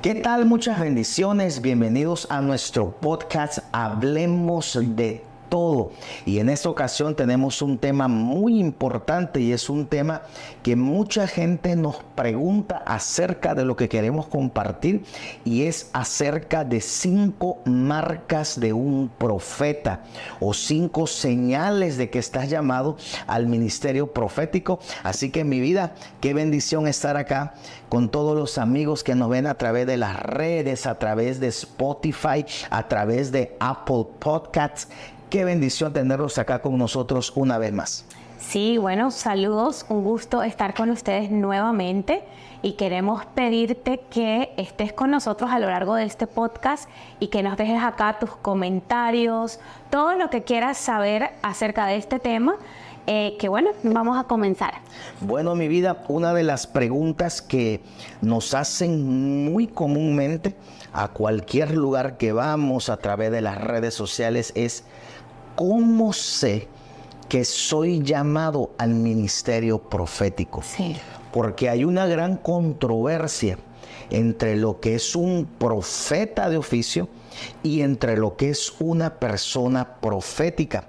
¿Qué tal? Muchas bendiciones. Bienvenidos a nuestro podcast Hablemos de Todo. Y en esta ocasión tenemos un tema muy importante y es un tema que mucha gente nos pregunta acerca de lo que queremos compartir, y es acerca de 5 marcas de un profeta o 5 señales de que estás llamado al ministerio profético. Así que, mi vida, qué bendición estar acá con todos los amigos que nos ven a través de las redes, a través de Spotify, a través de Apple Podcasts. Qué bendición tenerlos acá con nosotros una vez más. Sí, bueno, saludos, un gusto estar con ustedes nuevamente y queremos pedirte que estés con nosotros a lo largo de este podcast y que nos dejes acá tus comentarios, todo lo que quieras saber acerca de este tema. Bueno, vamos a comenzar. Bueno, mi vida, una de las preguntas que nos hacen muy comúnmente a cualquier lugar que vamos a través de las redes sociales es: ¿cómo sé que soy llamado al ministerio profético? Sí. Porque hay una gran controversia entre lo que es un profeta de oficio y entre lo que es una persona profética.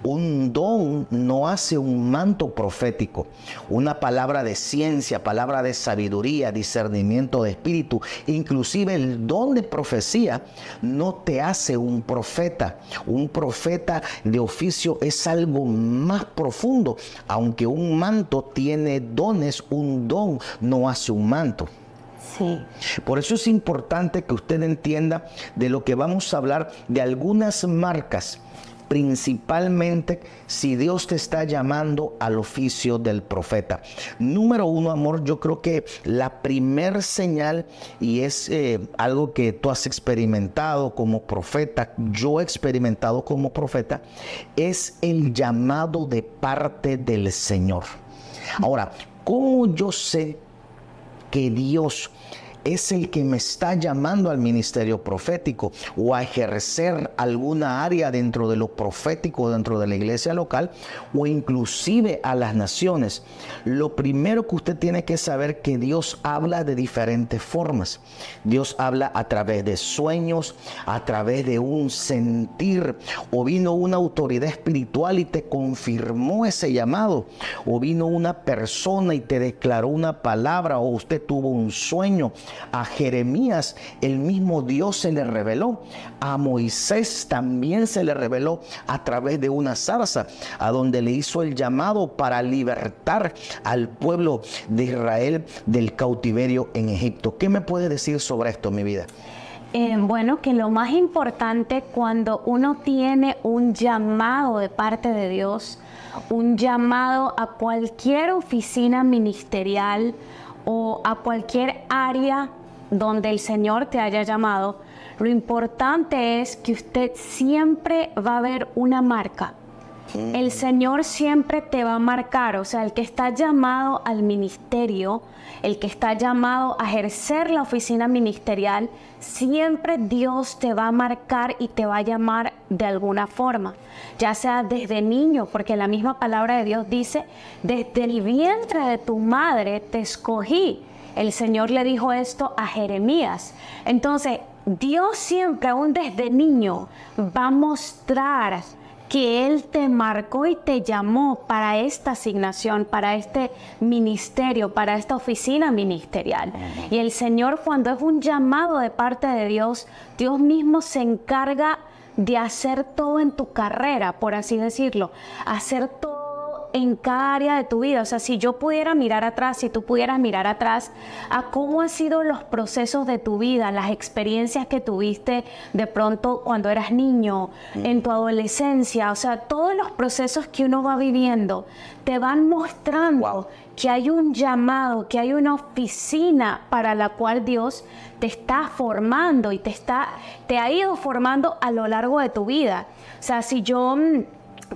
Un don no hace un manto profético. Una palabra de ciencia, palabra de sabiduría, discernimiento de espíritu, inclusive el don de profecía no te hace un profeta. Un profeta de oficio es algo más profundo. Aunque un manto tiene dones, un don no hace un manto. Sí. Por eso es importante que usted entienda de lo que vamos a hablar, de algunas marcas, principalmente si Dios te está llamando al oficio del profeta. Número 1, amor, yo creo que la primer señal, y es algo que tú has experimentado como profeta, yo he experimentado como profeta, es el llamado de parte del Señor. Ahora, ¿cómo yo sé que Dios es el que me está llamando al ministerio profético o a ejercer alguna área dentro de lo profético, dentro de la iglesia local o inclusive a las naciones? Lo primero que usted tiene que saber, que Dios habla de diferentes formas. Dios habla a través de sueños, a través de un sentir, o vino una autoridad espiritual y te confirmó ese llamado, o vino una persona y te declaró una palabra, o usted tuvo un sueño. A Jeremías el mismo Dios se le reveló. A Moisés también se le reveló a través de una zarza, a donde le hizo el llamado para libertar al pueblo de Israel del cautiverio en Egipto. ¿Qué me puede decir sobre esto, mi vida? Bueno, que lo más importante cuando uno tiene un llamado de parte de Dios, un llamado a cualquier oficina ministerial o a cualquier área donde el Señor te haya llamado, lo importante es que usted siempre va a ver una marca. El Señor siempre te va a marcar, o sea, el que está llamado al ministerio, el que está llamado a ejercer la oficina ministerial, siempre Dios te va a marcar y te va a llamar de alguna forma, ya sea desde niño, porque la misma palabra de Dios dice: desde el vientre de tu madre te escogí. El Señor le dijo esto a Jeremías. Entonces, Dios siempre, aún desde niño, va a mostrar que Él te marcó y te llamó para esta asignación, para este ministerio, para esta oficina ministerial. Y el Señor, cuando es un llamado de parte de Dios, Dios mismo se encarga de hacer todo en tu carrera, por así decirlo, hacer todo en cada área de tu vida. O sea, si yo pudiera mirar atrás, si tú pudieras mirar atrás a cómo han sido los procesos de tu vida, las experiencias que tuviste de pronto cuando eras niño, en tu adolescencia, o sea, todos los procesos que uno va viviendo te van mostrando que hay un llamado, que hay una oficina para la cual Dios te está formando y te ha ido formando a lo largo de tu vida. O sea, si yo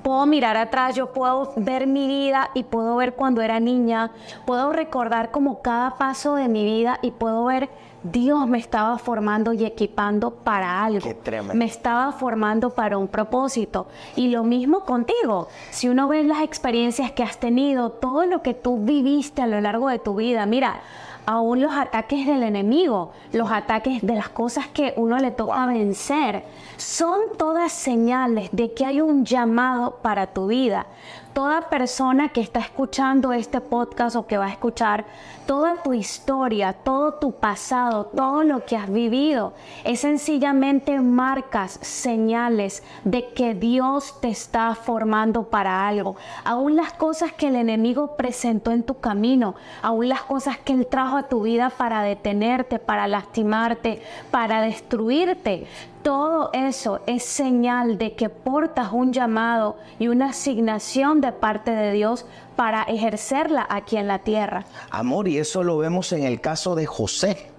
puedo mirar atrás, yo puedo ver mi vida y puedo ver cuando era niña, puedo recordar como cada paso de mi vida y puedo ver Dios me estaba formando y equipando para algo. Qué tremendo. Me estaba formando para un propósito. Y lo mismo contigo. Si uno ve las experiencias que has tenido, todo lo que tú viviste a lo largo de tu vida, mira, aún los ataques del enemigo, los ataques de las cosas que uno le toca vencer, son todas señales de que hay un llamado para tu vida. Toda persona que está escuchando este podcast o que va a escuchar, toda tu historia, todo tu pasado, todo lo que has vivido, es sencillamente marcas, señales de que Dios te está formando para algo. Aún las cosas que el enemigo presentó en tu camino, aún las cosas que Él trajo a tu vida para detenerte, para lastimarte, para destruirte, todo eso es señal de que portas un llamado y una asignación de parte de Dios para ejercerla aquí en la tierra. Amor, y eso lo vemos en el caso de José.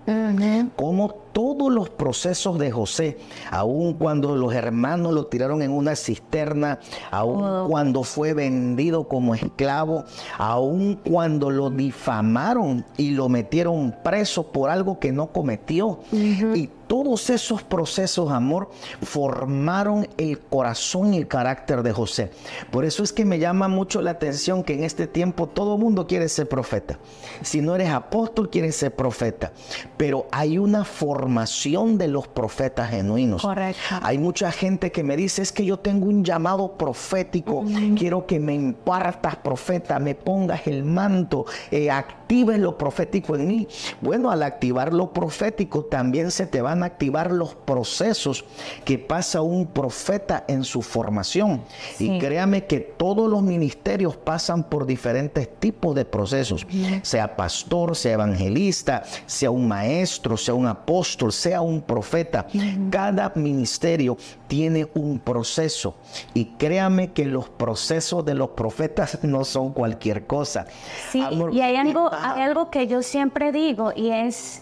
Como todos los procesos de José, aun cuando los hermanos lo tiraron en una cisterna, aun cuando fue vendido como esclavo, aun cuando lo difamaron y lo metieron preso por algo que no cometió. Y todos esos procesos, amor, formaron el corazón y el carácter de José. Por eso es que me llama mucho la atención que en este tiempo todo el mundo quiere ser profeta. Si no eres apóstol, quieres ser profeta. Pero hay una formación de los profetas genuinos. Correcto. Hay mucha gente que me dice, es que yo tengo un llamado profético. Quiero que me impartas, profeta, me pongas el manto, actives lo profético en mí. Bueno, al activar lo profético también se te van a activar los procesos que pasa un profeta en su formación. Sí. Y créame que todos los ministerios pasan por diferentes tipos de procesos. Sea pastor, sea evangelista, sea un maestro, sea un apóstol, sea un profeta. Cada ministerio tiene un proceso. Y créame que los procesos de los profetas no son cualquier cosa. Sí, amor, y hay algo que yo siempre digo, y es: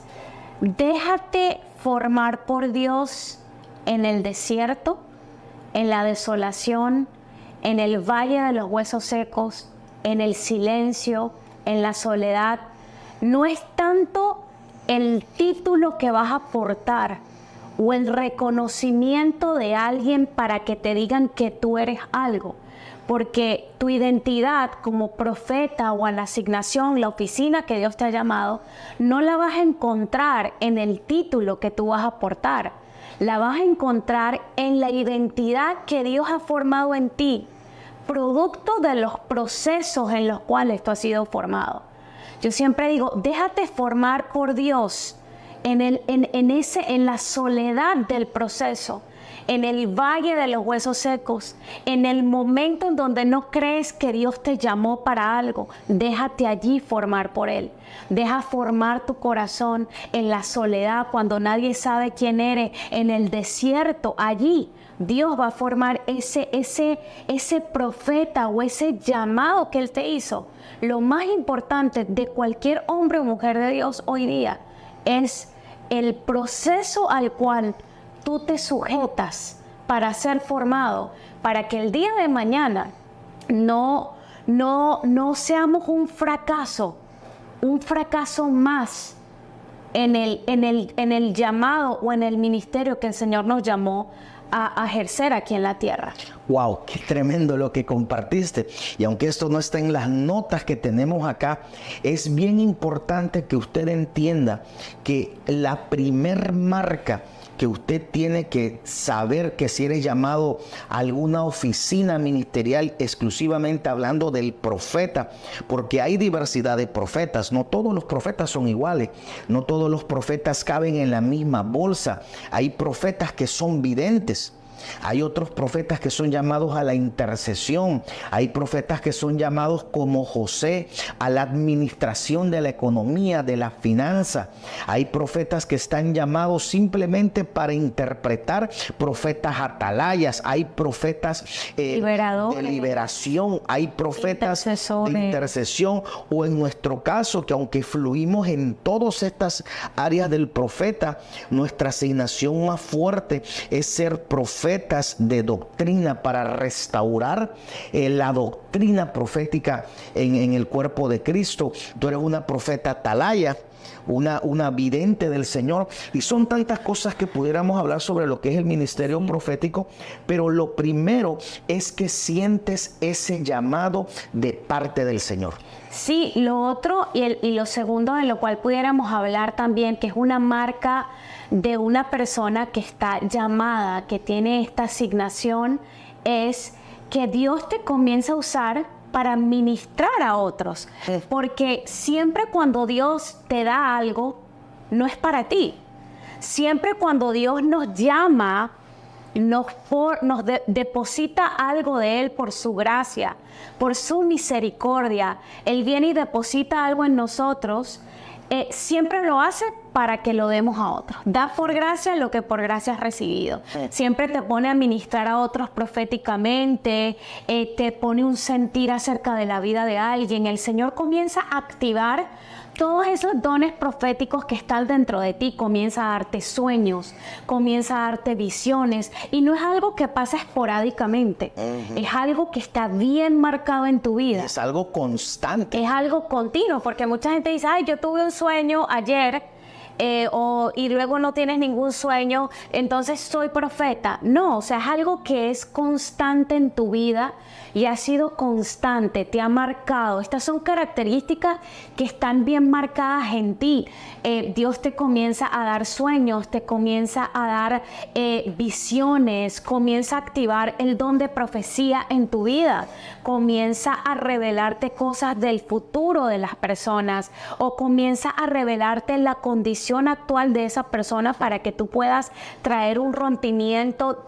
déjate formar por Dios en el desierto, en la desolación, en el valle de los huesos secos, en el silencio, en la soledad. No es tanto el título que vas a portar o el reconocimiento de alguien para que te digan que tú eres algo. Porque tu identidad como profeta o a la asignación, la oficina que Dios te ha llamado, no la vas a encontrar en el título que tú vas a portar. La vas a encontrar en la identidad que Dios ha formado en ti, producto de los procesos en los cuales tú has sido formado. Yo siempre digo, déjate formar por Dios en la soledad del proceso, en el valle de los huesos secos, en el momento en donde no crees que Dios te llamó para algo. Déjate allí formar por Él. Deja formar tu corazón en la soledad, cuando nadie sabe quién eres, en el desierto. Allí Dios va a formar ese profeta o ese llamado que Él te hizo. Lo más importante de cualquier hombre o mujer de Dios hoy día es el proceso al cual tú te sujetas para ser formado, para que el día de mañana no seamos un fracaso más en el llamado o en el ministerio que el Señor nos llamó a ejercer aquí en la tierra. Wow, qué tremendo lo que compartiste. Y aunque esto no está en las notas que tenemos acá, es bien importante que usted entienda que la primer marca que usted tiene que saber que si eres llamado a alguna oficina ministerial, exclusivamente hablando del profeta, porque hay diversidad de profetas. No todos los profetas son iguales, no todos los profetas caben en la misma bolsa. Hay profetas que son videntes. Hay otros profetas que son llamados a la intercesión. Hay profetas que son llamados, como José, a la administración de la economía, de la finanza. Hay profetas que están llamados simplemente para interpretar, profetas atalayas. Hay profetas de liberación. Hay profetas de intercesión. O en nuestro caso, que aunque fluimos en todas estas áreas del profeta, nuestra asignación más fuerte es ser profetas de doctrina para restaurar la doctrina profética en el cuerpo de Cristo. Tú eres una profeta atalaya una vidente del Señor. Y son tantas cosas que pudiéramos hablar sobre lo que es el ministerio profético, pero lo primero es que sientes ese llamado de parte del Señor. Sí, lo otro y lo segundo de lo cual pudiéramos hablar también, que es una marca de una persona que está llamada, que tiene esta asignación, es que Dios te comienza a usar para ministrar a otros. Porque siempre cuando Dios te da algo, no es para ti. Siempre cuando Dios nos llama, deposita algo de Él por su gracia, por su misericordia. Él viene y deposita algo en nosotros. Siempre lo hace para que lo demos a otros. Da por gracia lo que por gracia has recibido. Siempre te pone a ministrar a otros proféticamente, te pone un sentir acerca de la vida de alguien. El Señor comienza a activar todos esos dones proféticos que están dentro de ti. Comienza a darte sueños, comienza a darte visiones, y no es algo que pasa esporádicamente, es algo que está bien marcado en tu vida. Es algo constante. Es algo continuo, porque mucha gente dice, ay, yo tuve un sueño ayer, y luego no tienes ningún sueño, entonces soy profeta. No, o sea, es algo que es constante en tu vida y ha sido constante, te ha marcado. Estas son características que están bien marcadas en ti. Dios te comienza a dar sueños, te comienza a dar visiones, comienza a activar el don de profecía en tu vida, comienza a revelarte cosas del futuro de las personas, o comienza a revelarte la condición actual de esa persona para que tú puedas traer un rompimiento.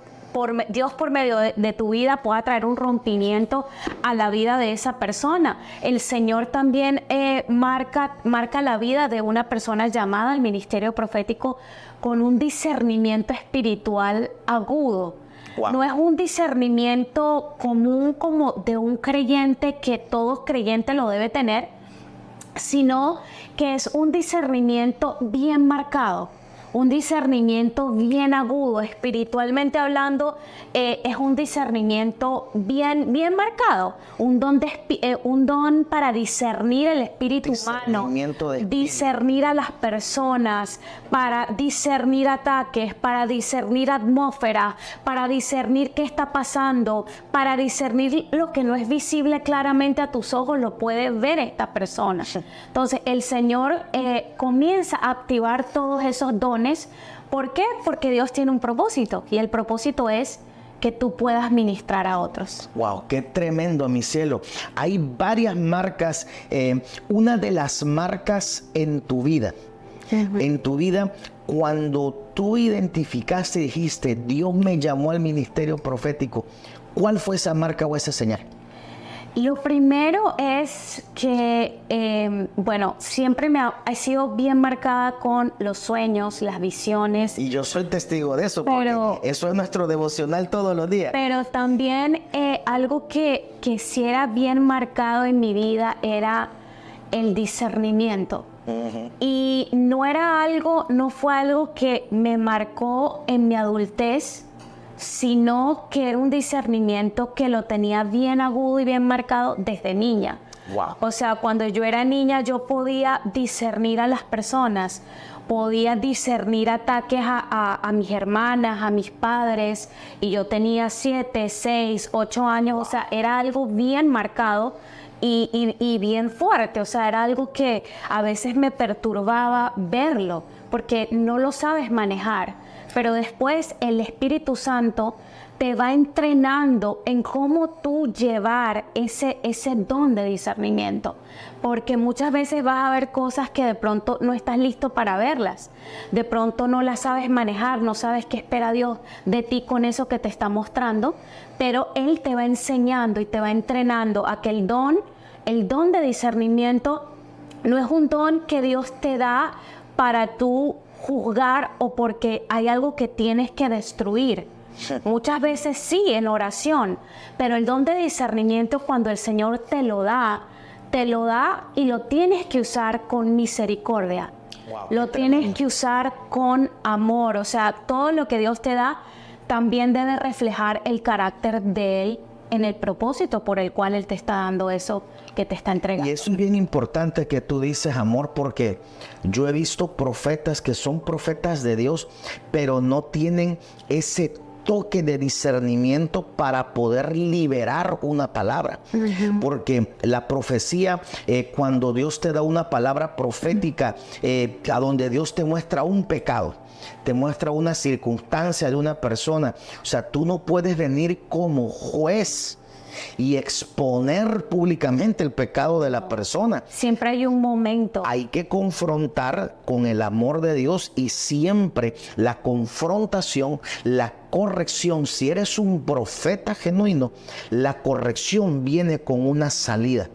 Dios por medio de tu vida pueda traer un rompimiento a la vida de esa persona. El Señor también marca la vida de una persona llamada al ministerio profético con un discernimiento espiritual agudo. Wow. No es un discernimiento común como de un creyente, que todo creyente lo debe tener, sino que es un discernimiento bien marcado. Un discernimiento bien agudo, espiritualmente hablando, es un discernimiento bien marcado, un don para discernir el espíritu humano, discernir a las personas, para discernir ataques, para discernir atmósfera, para discernir qué está pasando, para discernir lo que no es visible claramente a tus ojos, lo puede ver esta persona. Entonces el Señor comienza a activar todos esos dones. ¿Por qué? Porque Dios tiene un propósito, y el propósito es que tú puedas ministrar a otros. ¡Wow! ¡Qué tremendo, mi cielo! Hay varias marcas. Una de las marcas en tu vida, cuando tú identificaste y dijiste, Dios me llamó al ministerio profético, ¿cuál fue esa marca o esa señal? Lo primero es que, siempre he sido bien marcada con los sueños, las visiones. Y yo soy testigo de eso, porque eso es nuestro devocional todos los días. Pero también algo que sí era bien marcado en mi vida era el discernimiento. Y no fue algo que me marcó en mi adultez, sino que era un discernimiento que lo tenía bien agudo y bien marcado desde niña. Wow. O sea, cuando yo era niña, yo podía discernir a las personas, podía discernir ataques a mis hermanas, a mis padres, y yo tenía 7, 6, 8 años. Wow. O sea, era algo bien marcado y bien fuerte. O sea, era algo que a veces me perturbaba verlo, porque no lo sabes manejar. Pero después el Espíritu Santo te va entrenando en cómo tú llevar ese don de discernimiento. Porque muchas veces vas a ver cosas que de pronto no estás listo para verlas. De pronto no las sabes manejar, no sabes qué espera Dios de ti con eso que te está mostrando. Pero Él te va enseñando y te va entrenando a que el don de discernimiento no es un don que Dios te da para tú juzgar o porque hay algo que tienes que destruir. Muchas veces sí, en oración, pero el don de discernimiento, cuando el Señor te lo da y lo tienes que usar con misericordia. Wow, lo tienes que usar con amor. O sea, todo lo que Dios te da también debe reflejar el carácter de Él en el propósito por el cual Él te está dando eso que te está entregando. Y eso es bien importante que tú dices, amor, porque yo he visto profetas que son profetas de Dios, pero no tienen ese toque de discernimiento para poder liberar una palabra. Porque la profecía, cuando Dios te da una palabra profética, a donde Dios te muestra un pecado, te muestra una circunstancia de una persona, o sea, tú no puedes venir como juez y exponer públicamente el pecado de la persona. Siempre hay un momento. Hay que confrontar con el amor de Dios, y siempre la confrontación, la corrección, si eres un profeta genuino, la corrección viene con una salida.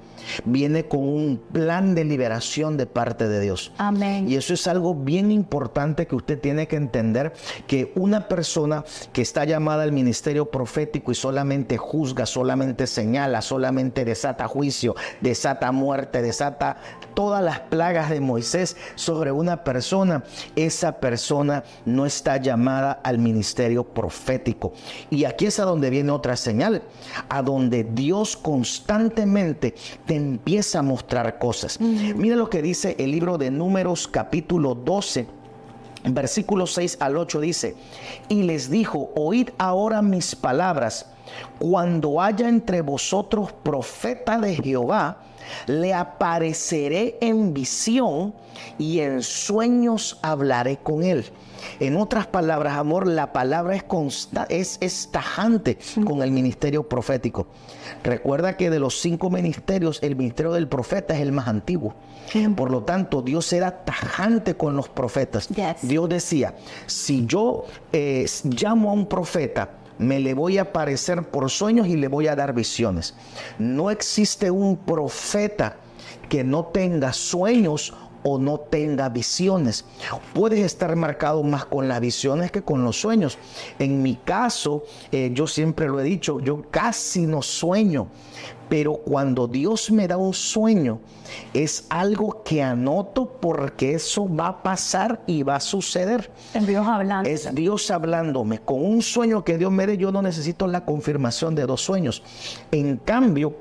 Viene con un plan de liberación de parte de Dios. Amén. Y eso es algo bien importante que usted tiene que entender, que una persona que está llamada al ministerio profético y solamente juzga, solamente señala, solamente desata juicio, desata muerte, desata todas las plagas de Moisés sobre una persona, esa persona no está llamada al ministerio profético. Y aquí es a donde viene otra señal, a donde Dios constantemente te empieza a mostrar cosas. Mira lo que dice el libro de Números capítulo 12, versículos 6 al 8, dice: y les dijo, oíd ahora mis palabras, cuando haya entre vosotros profeta de Jehová, le apareceré en visión y en sueños hablaré con él. En otras palabras, amor, la palabra es tajante con el ministerio profético. Recuerda que de los 5 ministerios, el ministerio del profeta es el más antiguo. Por lo tanto, Dios era tajante con los profetas. Dios decía, si yo llamo a un profeta, me le voy a aparecer por sueños y le voy a dar visiones. No existe un profeta que no tenga sueños o no tenga visiones. Puedes estar marcado más con las visiones que con los sueños. En mi caso, yo siempre lo he dicho, yo casi no sueño, pero cuando Dios me da un sueño, es algo que anoto, porque eso va a pasar y va a suceder. Es Dios hablando. Es Dios hablándome. Con un sueño que Dios me dé, yo no necesito la confirmación de 2 sueños. En cambio,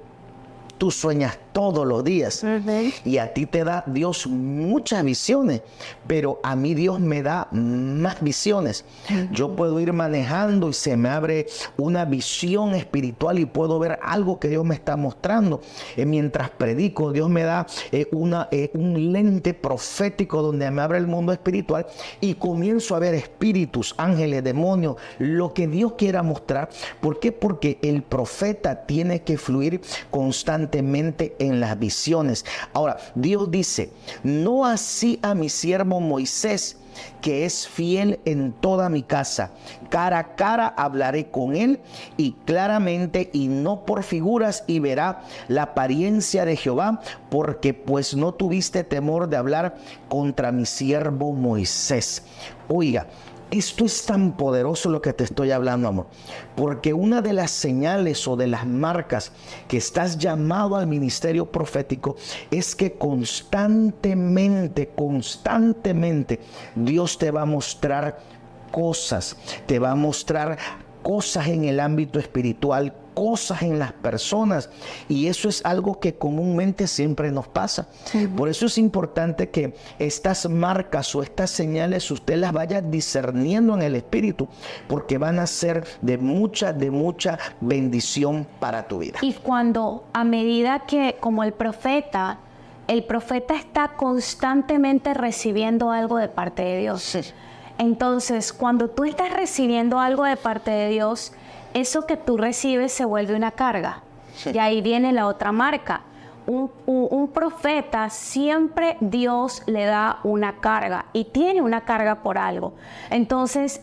tú sueñas todos los días y a ti te da Dios muchas visiones, pero a mí Dios me da más visiones. Yo puedo ir manejando y se me abre una visión espiritual y puedo ver algo que Dios me está mostrando. Mientras predico, Dios me da un lente profético donde me abre el mundo espiritual y comienzo a ver espíritus, ángeles, demonios, lo que Dios quiera mostrar. ¿Por qué? Porque el profeta tiene que fluir constantemente en las visiones. Ahora, Dios dice, no así a mi siervo Moisés, que es fiel en toda mi casa. Cara a cara hablaré con él, y claramente, y no por figuras, y verá la apariencia de Jehová, porque pues no tuviste temor de hablar contra mi siervo Moisés. Oiga, esto es tan poderoso lo que te estoy hablando, amor, porque una de las señales o de las marcas que estás llamado al ministerio profético es que constantemente Dios te va a mostrar cosas, te va a mostrar cosas en el ámbito espiritual, cosas en las personas, y eso es algo que comúnmente siempre nos pasa. Por eso es importante que estas marcas o estas señales usted las vaya discerniendo en el espíritu, porque van a ser de mucha bendición para tu vida. Y cuando, a medida que, como el profeta está constantemente recibiendo algo de parte de Dios. Entonces, cuando tú estás recibiendo algo de parte de Dios, eso que tú recibes se vuelve una carga. Y ahí viene la otra marca. Un profeta, siempre Dios le da una carga, y tiene una carga por algo. Entonces,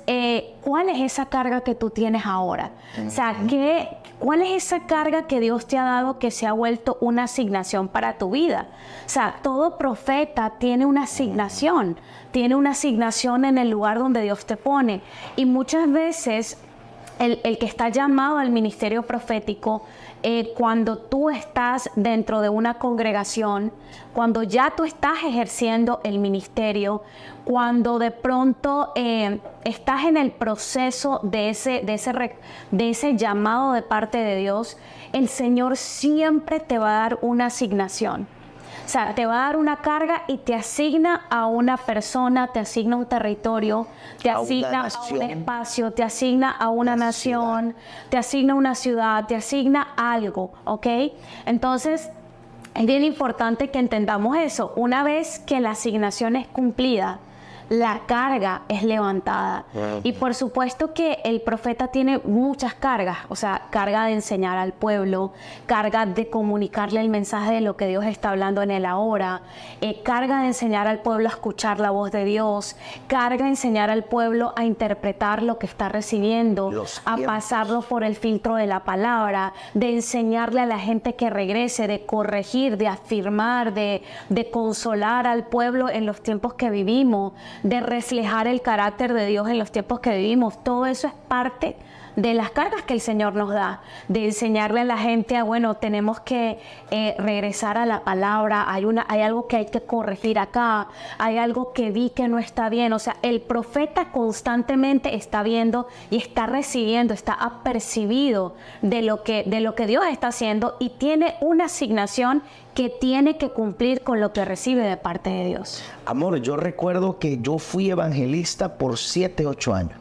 ¿cuál es esa carga que tú tienes ahora? O sea, ¿cuál es esa carga que Dios te ha dado que se ha vuelto una asignación para tu vida? O sea, todo profeta tiene una asignación en el lugar donde Dios te pone. Y muchas veces el que está llamado al ministerio profético, cuando tú estás dentro de una congregación, cuando ya tú estás ejerciendo el ministerio, cuando de pronto estás en el proceso de ese llamado de parte de Dios, el Señor siempre te va a dar una asignación. O sea, te va a dar una carga y te asigna a una persona, te asigna un territorio, te asigna a un espacio, te asigna a una nación, te asigna una ciudad, te asigna algo, ¿ok? Entonces, es bien importante que entendamos eso. Una vez que la asignación es cumplida, la carga es levantada. Y por supuesto que el profeta tiene muchas cargas, o sea, carga de enseñar al pueblo, carga de comunicarle el mensaje de lo que Dios está hablando en el ahora, carga de enseñar al pueblo a escuchar la voz de Dios, carga de enseñar al pueblo a interpretar lo que está recibiendo, a pasarlo por el filtro de la palabra, de enseñarle a la gente que regrese, de corregir, de afirmar, de consolar al pueblo en los tiempos que vivimos, de reflejar el carácter de Dios en los tiempos que vivimos. Todo eso es parte de las cargas que el Señor nos da, de enseñarle a la gente bueno, tenemos que regresar a la palabra, hay algo que hay que corregir acá, hay algo que vi que no está bien. O sea, el profeta constantemente está viendo y está recibiendo, está apercibido de lo que Dios está haciendo, y tiene una asignación que tiene que cumplir con lo que recibe de parte de Dios. Amor, yo recuerdo que yo fui evangelista por 7, 8 años.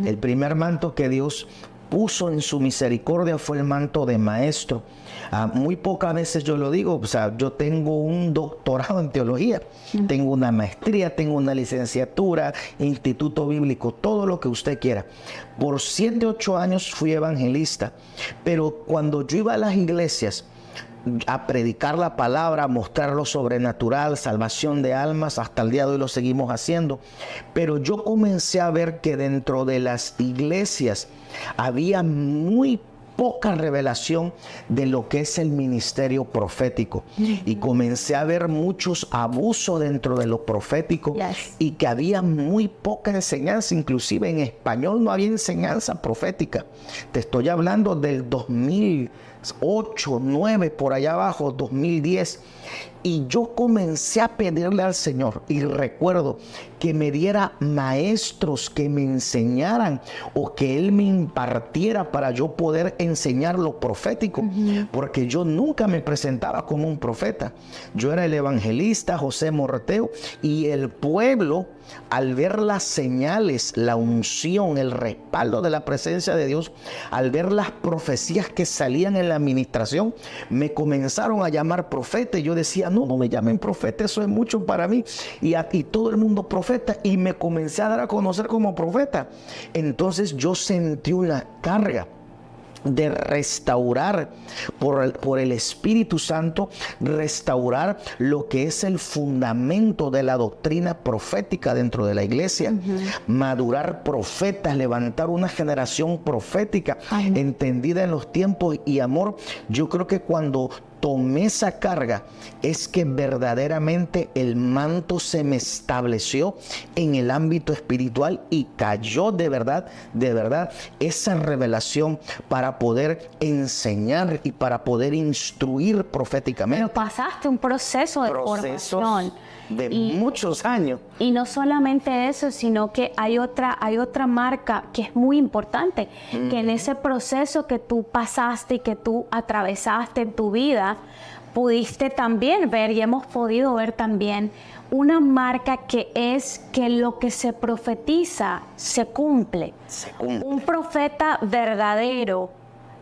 El primer manto que Dios puso en su misericordia fue el manto de maestro. Muy pocas veces yo lo digo, o sea, yo tengo un doctorado en teología, tengo una maestría, tengo una licenciatura, instituto bíblico, todo lo que usted quiera. Por 7, 8 años fui evangelista, pero cuando yo iba a las iglesias a predicar la palabra, a mostrar lo sobrenatural, salvación de almas, hasta el día de hoy lo seguimos haciendo, pero yo comencé a ver que dentro de las iglesias había muy poca revelación de lo que es el ministerio profético, y comencé a ver muchos abusos dentro de lo profético, y que había muy poca enseñanza. Inclusive en español no había enseñanza profética. Te estoy hablando del 2008, 9, por allá abajo, 2010. Y yo comencé a pedirle al Señor, y recuerdo que me diera maestros que me enseñaran, o que Él me impartiera para yo poder enseñar lo profético, porque yo nunca me presentaba como un profeta. Yo era el evangelista José Morteo, y el pueblo, al ver las señales, la unción, el respaldo de la presencia de Dios, al ver las profecías que salían en la administración, me comenzaron a llamar profeta, y yo decía, no me llamen profeta, eso es mucho para mí, y todo el mundo profeta, y me comencé a dar a conocer como profeta. Entonces yo sentí una carga de restaurar por el Espíritu Santo, restaurar lo que es el fundamento de la doctrina profética dentro de la iglesia, madurar profetas, levantar una generación profética entendida en los tiempos. Y amor, yo creo que cuando tomé esa carga es que verdaderamente el manto se me estableció en el ámbito espiritual, y cayó de verdad esa revelación para poder enseñar y para poder instruir proféticamente. Pero pasaste un proceso de formación de muchos años. Y no solamente eso, sino que hay otra marca que es muy importante, que en ese proceso que tú pasaste y que tú atravesaste en tu vida, pudiste también ver, y hemos podido ver también, una marca que es que lo que se profetiza se cumple. Un profeta verdadero,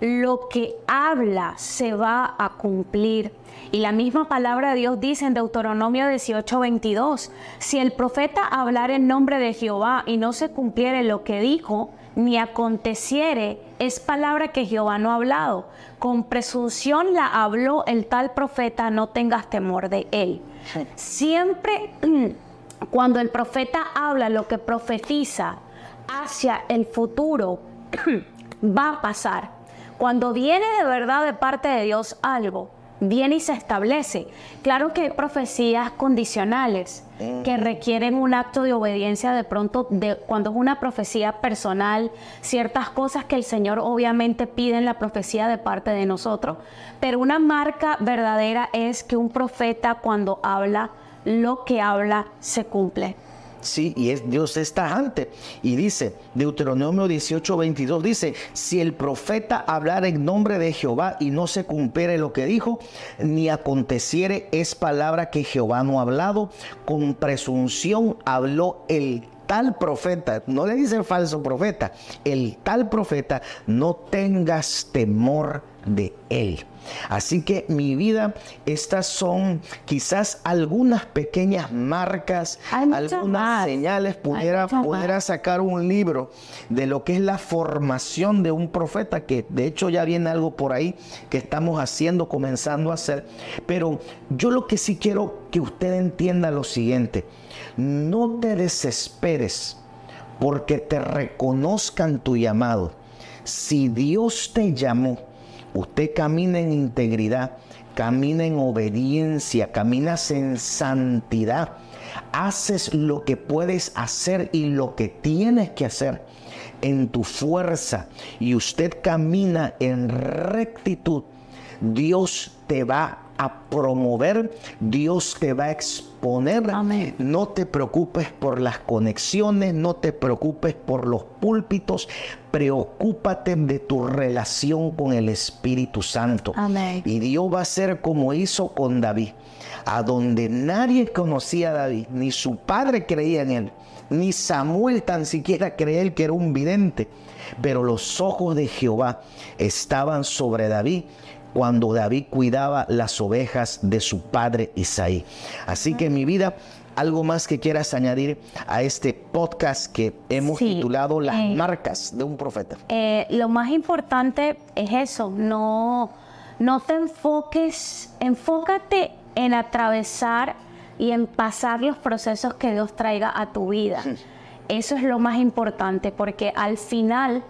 lo que habla se va a cumplir. Y la misma palabra de Dios dice en Deuteronomio 18:22, si el profeta hablar en nombre de Jehová y no se cumpliere lo que dijo, ni aconteciere, es palabra que Jehová no ha hablado. Con presunción la habló el tal profeta, no tengas temor de él. Siempre cuando el profeta habla lo que profetiza hacia el futuro, va a pasar. Cuando viene de verdad de parte de Dios algo, viene y se establece. Claro que hay profecías condicionales que requieren un acto de obediencia de pronto, cuando es una profecía personal, ciertas cosas que el Señor obviamente pide en la profecía de parte de nosotros, pero una marca verdadera es que un profeta cuando habla, lo que habla se cumple. Sí, y Dios es tajante. Y dice, Deuteronomio 18:22, dice, si el profeta hablara en nombre de Jehová y no se cumpliere lo que dijo, ni aconteciere, es palabra que Jehová no ha hablado, con presunción habló el tal profeta, no le dice el falso profeta, el tal profeta, no tengas temor de él. Así que mi vida, estas son quizás algunas pequeñas marcas, algunas señales. Pudiera sacar un libro de lo que es la formación de un profeta, que de hecho ya viene algo por ahí que estamos haciendo, comenzando a hacer. Pero yo lo que sí quiero que usted entienda lo siguiente: no te desesperes porque te reconozcan tu llamado. Si Dios te llamó, usted camina en integridad, camina en obediencia, caminas en santidad, haces lo que puedes hacer y lo que tienes que hacer en tu fuerza, y usted camina en rectitud, Dios te va a promover, Dios te va a exponer. Amén. No te preocupes por las conexiones, no te preocupes por los púlpitos, preocúpate de tu relación con el Espíritu Santo. Amén. Y Dios va a hacer como hizo con David, a donde nadie conocía a David, ni su padre creía en él, ni Samuel tan siquiera creía que era un vidente, pero los ojos de Jehová estaban sobre David cuando David cuidaba las ovejas de su padre Isaí. Así que mi vida, algo más que quieras añadir a este podcast que hemos titulado Las marcas de un profeta. Lo más importante es eso, no te enfoques, enfócate en atravesar y en pasar los procesos que Dios traiga a tu vida. Eso es lo más importante, porque al final,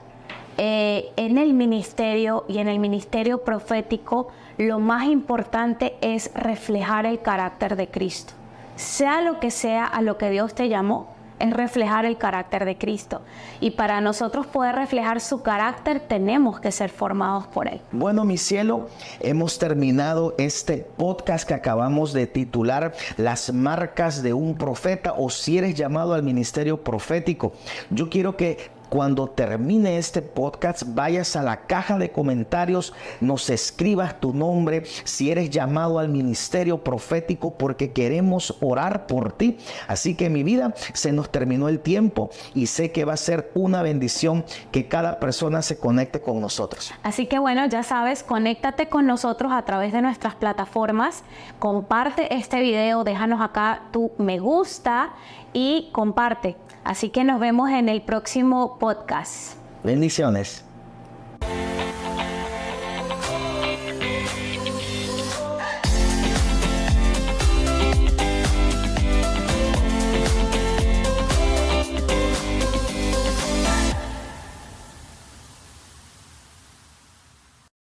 en el ministerio y en el ministerio profético, lo más importante es reflejar el carácter de Cristo. Sea lo que sea a lo que Dios te llamó, es reflejar el carácter de Cristo. Y para nosotros poder reflejar su carácter, tenemos que ser formados por Él. Bueno, mi cielo, hemos terminado este podcast que acabamos de titular Las marcas de un profeta, o si eres llamado al ministerio profético. Yo quiero que cuando termine este podcast vayas a la caja de comentarios, nos escribas tu nombre, si eres llamado al ministerio profético, porque queremos orar por ti. Así que mi vida, se nos terminó el tiempo y sé que va a ser una bendición que cada persona se conecte con nosotros. Así que bueno, ya sabes, conéctate con nosotros a través de nuestras plataformas, comparte este video, déjanos acá tu me gusta y comparte. Así que nos vemos en el próximo podcast. Bendiciones.